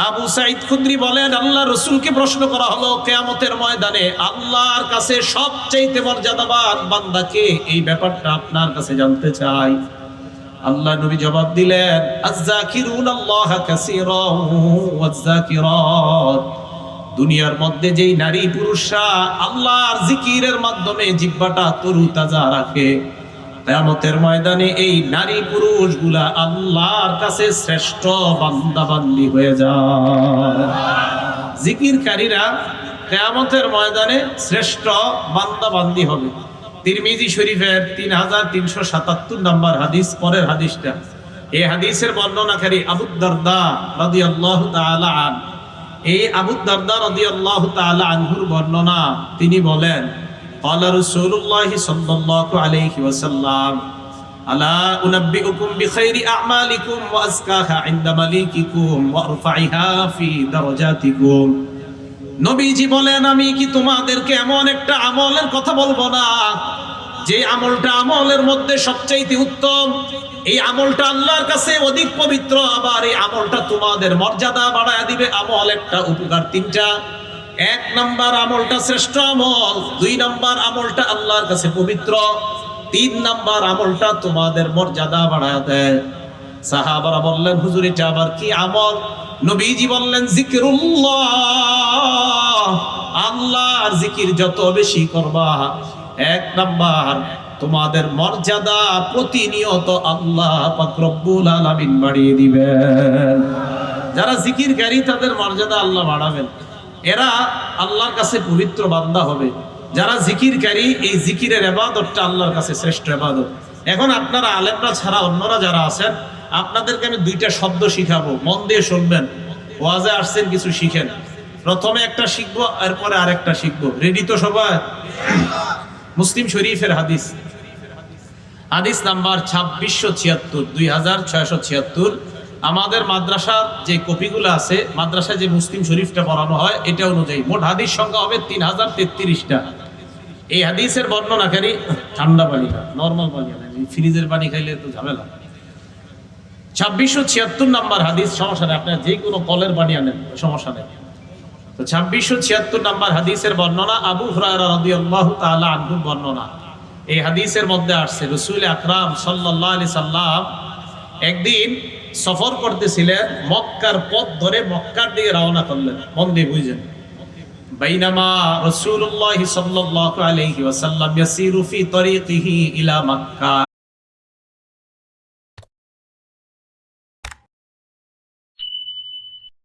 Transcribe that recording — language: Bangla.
আবু সাঈদ খুদরি বলেন, আল্লাহ রাসূলকে প্রশ্ন করা হলো কিয়ামতের ময়দানে আল্লাহর কাছে সবচেয়ে মর্যাদাবান বান্দা কে, এই ব্যাপারটা আপনার কাছে জানতে চাই। আল্লাহ নবী জবাব দিলেন, আয-যাকিরুনাল্লাহা কাসীরান ওয়াজ-যাকিরাত। দুনিয়ার মধ্যে যেই নারী পুরুষরা আল্লাহর জিকিরের মাধ্যমে জিহ্বাটা তরুতাজা রাখে, কিয়ামতের ময়দানে এই নারী পুরুষগুলা আল্লাহর কাছে শ্রেষ্ঠ বান্দা বান্দি হয়ে যায়। জিকিরকারীরা কিয়ামতের ময়দানে শ্রেষ্ঠ বান্দা বান্দি হবে। তিরমিজি শরীফের 3377 নম্বর হাদিস, পরের হাদিসটা। এই হাদিসের বর্ণনাকারী আবু দারদা রাদিয়াল্লাহু তাআলা আন। এই আবু দারদা রাদিয়াল্লাহু তাআলা আনহুর বর্ণনা, তিনি বলেন, قال رسول الله صلى الله عليه وسلم ألا أنبئكم بخير أعمالكم وأزكاها عند مليككم وأرفعها في درجاتكم। নবীজি বলেন, আমি কি তোমাদেরকে এমন একটা আমলের কথা বলবো না যে আমলটা আমলের মধ্যে সবচেয়ে উত্তম, এই আমলটা আল্লাহর কাছে অধিক পবিত্র, আবার এই আমলটা তোমাদের মর্যাদা বাড়ায় দিবে। আমল একটা, উপকার তিনটা। এক নাম্বার আমলটা শ্রেষ্ঠ আমল, দুই নাম্বার আমলটা আল্লাহর কাছে পবিত্র, তিন নাম্বার আমলটা তোমাদের মর্যাদা বাড়ায় দেয়। সাহাবারা বললেন, হুজুর এটা আবার কি আমল? নবীজি বললেন, জিকিরুল্লাহ, আল্লাহর জিকির যত বেশি করবা, এক নাম্বার তোমাদের মর্যাদা প্রতিনিয়ত আল্লাহ পাক রব্বুল আলামিন বাড়িয়ে দিবেন। যারা জিকিরকারী তাদের মর্যাদা আল্লাহ বাড়াবেন, এরা আল্লাহর কাছে পবিত্র বান্দা হবে। যারা জিকিরকারী, এই জিকিরের ইবাদতটা আল্লাহর কাছে শ্রেষ্ঠ ইবাদত। এখন আপনারা আলেমরা ছাড়া অন্যরা যারা আছেন, আপনাদেরকে আমি দুইটা শব্দ শিখাবো, মন দিয়ে শুনবেন। ওয়াজে আসছেন, কিছু শিখেন। প্রথমে একটা শিখবো, এরপরে আরেকটা শিখবো। রেডি তো সবাই? মুসলিম শরীফের হাদিস, হাদিস নাম্বার 2676, 2676। আমাদের মাদ্রাসার যে কপিগুলো আছে, মাদ্রাসায় যে মুসলিম শরীফটা পড়ানো হয়, এটা অনুযায়ী মোট হাদিস সংখ্যা হবে 3033টা। এই হাদিসের বর্ণনাকারী, ঠান্ডা পানি না, নর্মাল পানি না, ফ্রিজের পানি খাইলে তো ঝামেলা। 2676 নাম্বার হাদিস, সমস্যা নেই, আপনার যে কোনো কলের পানি আনেন, সমস্যা নেই। তো 2676 নাম্বার হাদিসের বর্ণনা, আবু হুরায়রা রাদিয়াল্লাহু তাআলা আনহু বর্ণনা। এই হাদিসের মধ্যে আসছে, রাসূল আকরাম সাল্লাল্লাহু আলাইহি সাল্লাম একদিন সফর করতেছিলেন, মক্কার পথ ধরে মক্কার দিকে রওনা করলেন। মন দিয়ে বুঝেন। বাইনামা রাসূলুল্লাহ সাল্লাল্লাহু আলাইহি ওয়াসাল্লাম ইয়াসিরু ফি তরিকিহি ইলা মক্কা।